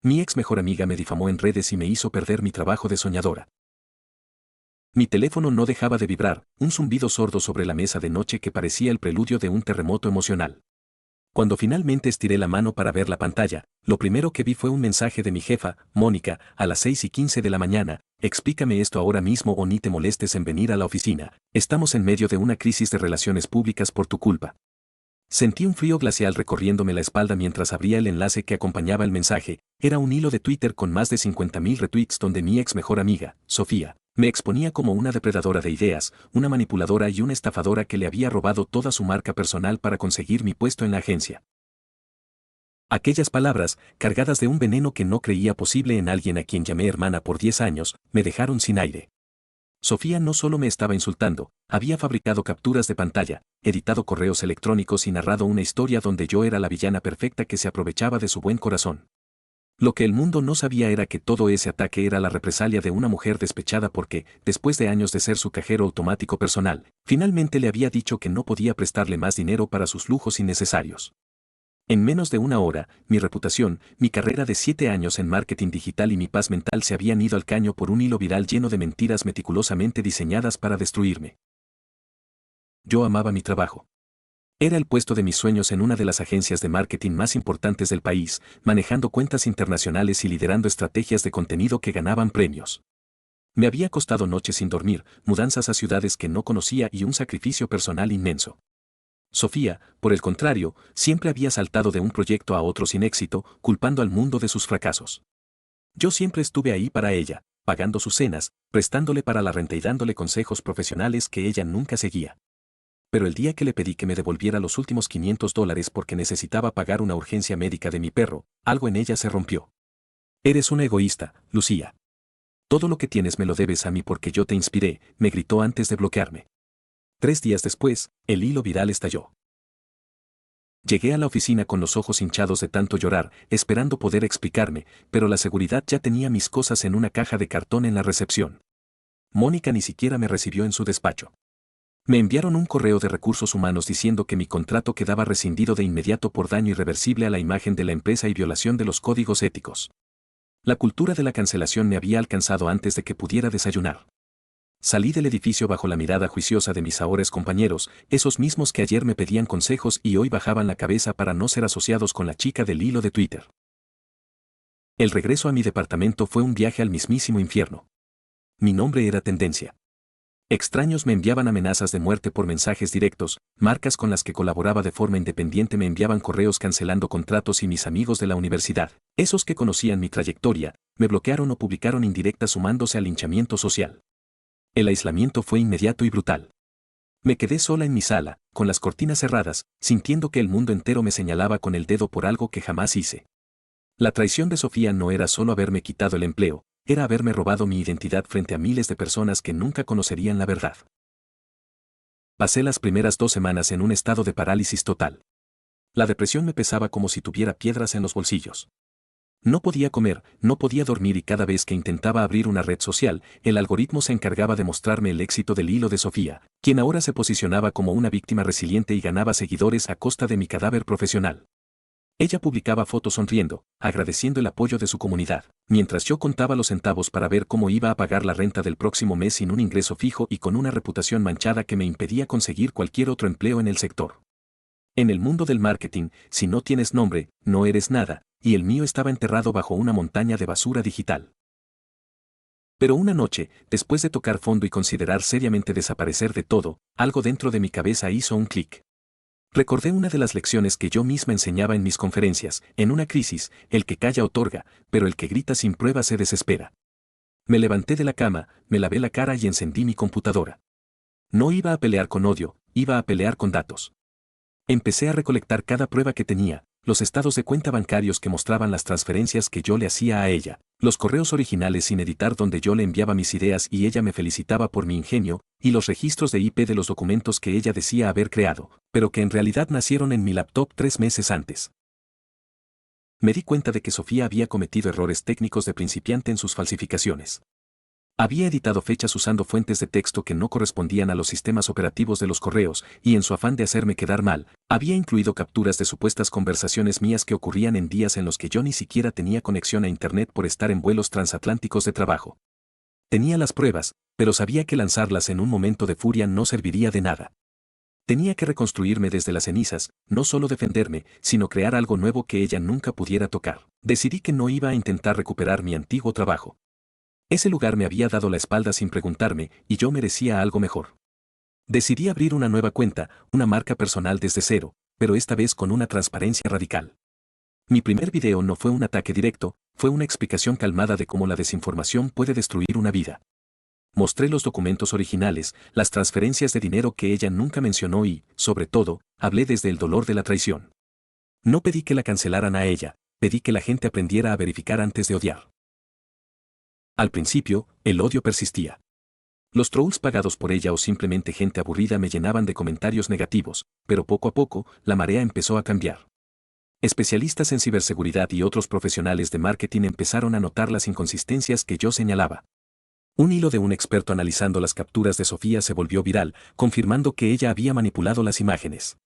Mi ex mejor amiga me difamó en redes y me hizo perder mi trabajo de soñadora. Mi teléfono no dejaba de vibrar, un zumbido sordo sobre la mesa de noche que parecía el preludio de un terremoto emocional. Cuando finalmente estiré la mano para ver la pantalla, lo primero que vi fue un mensaje de mi jefa, Mónica, a las 6:15 de la mañana: explícame esto ahora mismo o ni te molestes en venir a la oficina, estamos en medio de una crisis de relaciones públicas por tu culpa. Sentí un frío glacial recorriéndome la espalda mientras abría el enlace que acompañaba el mensaje. Era un hilo de Twitter con más de 50.000 retweets donde mi ex mejor amiga, Sofía, me exponía como una depredadora de ideas, una manipuladora y una estafadora que le había robado toda su marca personal para conseguir mi puesto en la agencia. Aquellas palabras, cargadas de un veneno que no creía posible en alguien a quien llamé hermana por 10 años, me dejaron sin aire. Sofía no solo me estaba insultando, había fabricado capturas de pantalla, editado correos electrónicos y narrado una historia donde yo era la villana perfecta que se aprovechaba de su buen corazón. Lo que el mundo no sabía era que todo ese ataque era la represalia de una mujer despechada porque, después de años de ser su cajero automático personal, finalmente le había dicho que no podía prestarle más dinero para sus lujos innecesarios. En menos de una hora, mi reputación, mi carrera de 7 años en marketing digital y mi paz mental se habían ido al caño por un hilo viral lleno de mentiras meticulosamente diseñadas para destruirme. Yo amaba mi trabajo. Era el puesto de mis sueños en una de las agencias de marketing más importantes del país, manejando cuentas internacionales y liderando estrategias de contenido que ganaban premios. Me había costado noches sin dormir, mudanzas a ciudades que no conocía y un sacrificio personal inmenso. Sofía, por el contrario, siempre había saltado de un proyecto a otro sin éxito, culpando al mundo de sus fracasos. Yo siempre estuve ahí para ella, pagando sus cenas, prestándole para la renta y dándole consejos profesionales que ella nunca seguía. Pero el día que le pedí que me devolviera los últimos $500 porque necesitaba pagar una urgencia médica de mi perro, algo en ella se rompió. Eres una egoísta, Lucía. Todo lo que tienes me lo debes a mí porque yo te inspiré, me gritó antes de bloquearme. 3 días después, el hilo viral estalló. Llegué a la oficina con los ojos hinchados de tanto llorar, esperando poder explicarme, pero la seguridad ya tenía mis cosas en una caja de cartón en la recepción. Mónica ni siquiera me recibió en su despacho. Me enviaron un correo de recursos humanos diciendo que mi contrato quedaba rescindido de inmediato por daño irreversible a la imagen de la empresa y violación de los códigos éticos. La cultura de la cancelación me había alcanzado antes de que pudiera desayunar. Salí del edificio bajo la mirada juiciosa de mis ahores compañeros, esos mismos que ayer me pedían consejos y hoy bajaban la cabeza para no ser asociados con la chica del hilo de Twitter. El regreso a mi departamento fue un viaje al mismísimo infierno. Mi nombre era tendencia. Extraños me enviaban amenazas de muerte por mensajes directos, marcas con las que colaboraba de forma independiente me enviaban correos cancelando contratos y mis amigos de la universidad, esos que conocían mi trayectoria, me bloquearon o publicaron indirectas sumándose al linchamiento social. El aislamiento fue inmediato y brutal. Me quedé sola en mi sala, con las cortinas cerradas, sintiendo que el mundo entero me señalaba con el dedo por algo que jamás hice. La traición de Sofía no era solo haberme quitado el empleo, era haberme robado mi identidad frente a miles de personas que nunca conocerían la verdad. Pasé las primeras 2 semanas en un estado de parálisis total. La depresión me pesaba como si tuviera piedras en los bolsillos. No podía comer, no podía dormir y cada vez que intentaba abrir una red social, el algoritmo se encargaba de mostrarme el éxito del hilo de Sofía, quien ahora se posicionaba como una víctima resiliente y ganaba seguidores a costa de mi cadáver profesional. Ella publicaba fotos sonriendo, agradeciendo el apoyo de su comunidad, mientras yo contaba los centavos para ver cómo iba a pagar la renta del próximo mes sin un ingreso fijo y con una reputación manchada que me impedía conseguir cualquier otro empleo en el sector. En el mundo del marketing, si no tienes nombre, no eres nada, y el mío estaba enterrado bajo una montaña de basura digital. Pero una noche, después de tocar fondo y considerar seriamente desaparecer de todo, algo dentro de mi cabeza hizo un clic. Recordé una de las lecciones que yo misma enseñaba en mis conferencias: en una crisis, el que calla otorga, pero el que grita sin prueba se desespera. Me levanté de la cama, me lavé la cara y encendí mi computadora. No iba a pelear con odio, iba a pelear con datos. Empecé a recolectar cada prueba que tenía, los estados de cuenta bancarios que mostraban las transferencias que yo le hacía a ella, los correos originales sin editar donde yo le enviaba mis ideas y ella me felicitaba por mi ingenio, y los registros de IP de los documentos que ella decía haber creado, pero que en realidad nacieron en mi laptop 3 meses antes. Me di cuenta de que Sofía había cometido errores técnicos de principiante en sus falsificaciones. Había editado fechas usando fuentes de texto que no correspondían a los sistemas operativos de los correos, y en su afán de hacerme quedar mal, había incluido capturas de supuestas conversaciones mías que ocurrían en días en los que yo ni siquiera tenía conexión a Internet por estar en vuelos transatlánticos de trabajo. Tenía las pruebas, pero sabía que lanzarlas en un momento de furia no serviría de nada. Tenía que reconstruirme desde las cenizas, no solo defenderme, sino crear algo nuevo que ella nunca pudiera tocar. Decidí que no iba a intentar recuperar mi antiguo trabajo. Ese lugar me había dado la espalda sin preguntarme, y yo merecía algo mejor. Decidí abrir una nueva cuenta, una marca personal desde cero, pero esta vez con una transparencia radical. Mi primer video no fue un ataque directo, fue una explicación calmada de cómo la desinformación puede destruir una vida. Mostré los documentos originales, las transferencias de dinero que ella nunca mencionó y, sobre todo, hablé desde el dolor de la traición. No pedí que la cancelaran a ella, pedí que la gente aprendiera a verificar antes de odiar. Al principio, el odio persistía. Los trolls pagados por ella o simplemente gente aburrida me llenaban de comentarios negativos, pero poco a poco, la marea empezó a cambiar. Especialistas en ciberseguridad y otros profesionales de marketing empezaron a notar las inconsistencias que yo señalaba. Un hilo de un experto analizando las capturas de Sofía se volvió viral, confirmando que ella había manipulado las imágenes.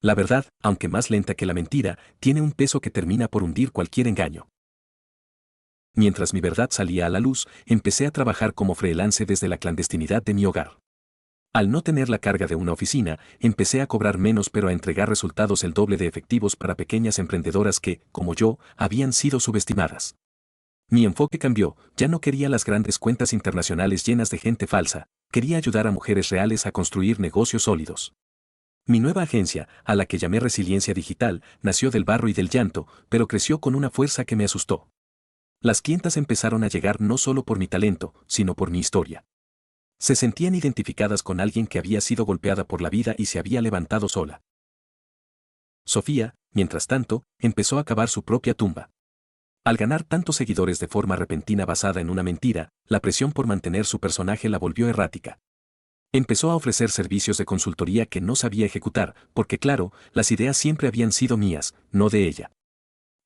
La verdad, aunque más lenta que la mentira, tiene un peso que termina por hundir cualquier engaño. Mientras mi verdad salía a la luz, empecé a trabajar como freelance desde la clandestinidad de mi hogar. Al no tener la carga de una oficina, empecé a cobrar menos pero a entregar resultados el doble de efectivos para pequeñas emprendedoras que, como yo, habían sido subestimadas. Mi enfoque cambió, ya no quería las grandes cuentas internacionales llenas de gente falsa, quería ayudar a mujeres reales a construir negocios sólidos. Mi nueva agencia, a la que llamé Resiliencia Digital, nació del barro y del llanto, pero creció con una fuerza que me asustó. Las clientas empezaron a llegar no solo por mi talento, sino por mi historia. Se sentían identificadas con alguien que había sido golpeada por la vida y se había levantado sola. Sofía, mientras tanto, empezó a cavar su propia tumba. Al ganar tantos seguidores de forma repentina basada en una mentira, la presión por mantener su personaje la volvió errática. Empezó a ofrecer servicios de consultoría que no sabía ejecutar, porque claro, las ideas siempre habían sido mías, no de ella.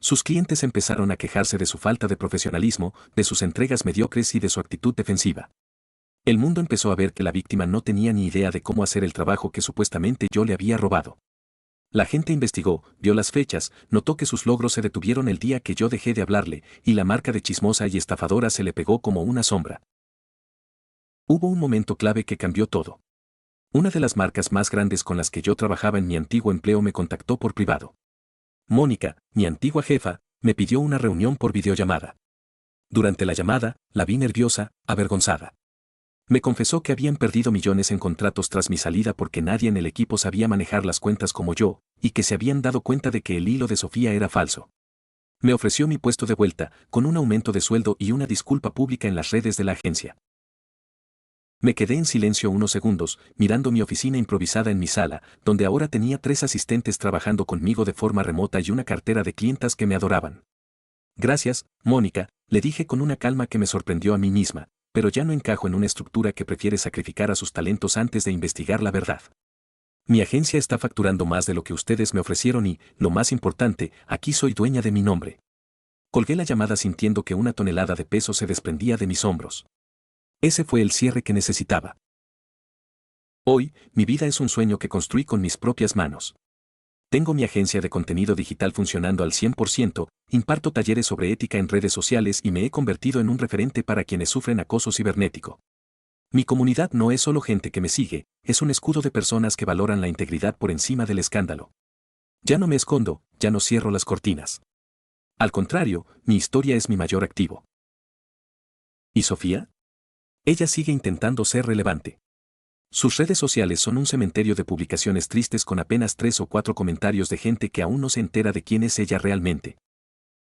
Sus clientes empezaron a quejarse de su falta de profesionalismo, de sus entregas mediocres y de su actitud defensiva. El mundo empezó a ver que la víctima no tenía ni idea de cómo hacer el trabajo que supuestamente yo le había robado. La gente investigó, vio las fechas, notó que sus logros se detuvieron el día que yo dejé de hablarle, y la marca de chismosa y estafadora se le pegó como una sombra. Hubo un momento clave que cambió todo. Una de las marcas más grandes con las que yo trabajaba en mi antiguo empleo me contactó por privado. Mónica, mi antigua jefa, me pidió una reunión por videollamada. Durante la llamada, la vi nerviosa, avergonzada. Me confesó que habían perdido millones en contratos tras mi salida porque nadie en el equipo sabía manejar las cuentas como yo, y que se habían dado cuenta de que el hilo de Sofía era falso. Me ofreció mi puesto de vuelta, con un aumento de sueldo y una disculpa pública en las redes de la agencia. Me quedé en silencio unos segundos, mirando mi oficina improvisada en mi sala, donde ahora tenía 3 asistentes trabajando conmigo de forma remota y una cartera de clientas que me adoraban. Gracias, Mónica, le dije con una calma que me sorprendió a mí misma, pero ya no encajo en una estructura que prefiere sacrificar a sus talentos antes de investigar la verdad. Mi agencia está facturando más de lo que ustedes me ofrecieron y, lo más importante, aquí soy dueña de mi nombre. Colgué la llamada sintiendo que una tonelada de peso se desprendía de mis hombros. Ese fue el cierre que necesitaba. Hoy, mi vida es un sueño que construí con mis propias manos. Tengo mi agencia de contenido digital funcionando al 100%, imparto talleres sobre ética en redes sociales y me he convertido en un referente para quienes sufren acoso cibernético. Mi comunidad no es solo gente que me sigue, es un escudo de personas que valoran la integridad por encima del escándalo. Ya no me escondo, ya no cierro las cortinas. Al contrario, mi historia es mi mayor activo. ¿Y Sofía? Ella sigue intentando ser relevante. Sus redes sociales son un cementerio de publicaciones tristes con apenas 3 o 4 comentarios de gente que aún no se entera de quién es ella realmente.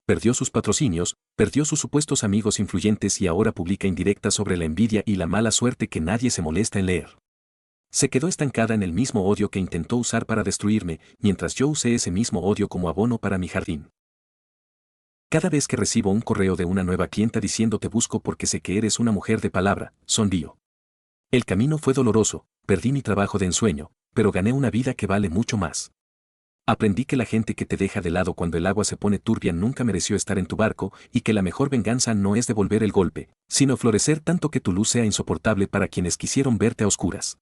Perdió sus patrocinios, perdió sus supuestos amigos influyentes y ahora publica indirectas sobre la envidia y la mala suerte que nadie se molesta en leer. Se quedó estancada en el mismo odio que intentó usar para destruirme, mientras yo usé ese mismo odio como abono para mi jardín. Cada vez que recibo un correo de una nueva clienta diciendo te busco porque sé que eres una mujer de palabra, sonrío. El camino fue doloroso, perdí mi trabajo de ensueño, pero gané una vida que vale mucho más. Aprendí que la gente que te deja de lado cuando el agua se pone turbia nunca mereció estar en tu barco y que la mejor venganza no es devolver el golpe, sino florecer tanto que tu luz sea insoportable para quienes quisieron verte a oscuras.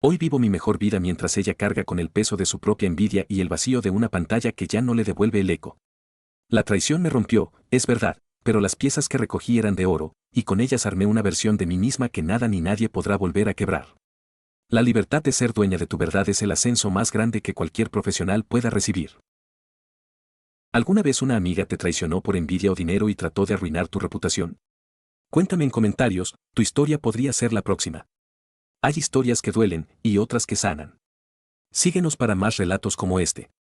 Hoy vivo mi mejor vida mientras ella carga con el peso de su propia envidia y el vacío de una pantalla que ya no le devuelve el eco. La traición me rompió, es verdad, pero las piezas que recogí eran de oro, y con ellas armé una versión de mí misma que nada ni nadie podrá volver a quebrar. La libertad de ser dueña de tu verdad es el ascenso más grande que cualquier profesional pueda recibir. ¿Alguna vez una amiga te traicionó por envidia o dinero y trató de arruinar tu reputación? Cuéntame en comentarios, tu historia podría ser la próxima. Hay historias que duelen y otras que sanan. Síguenos para más relatos como este.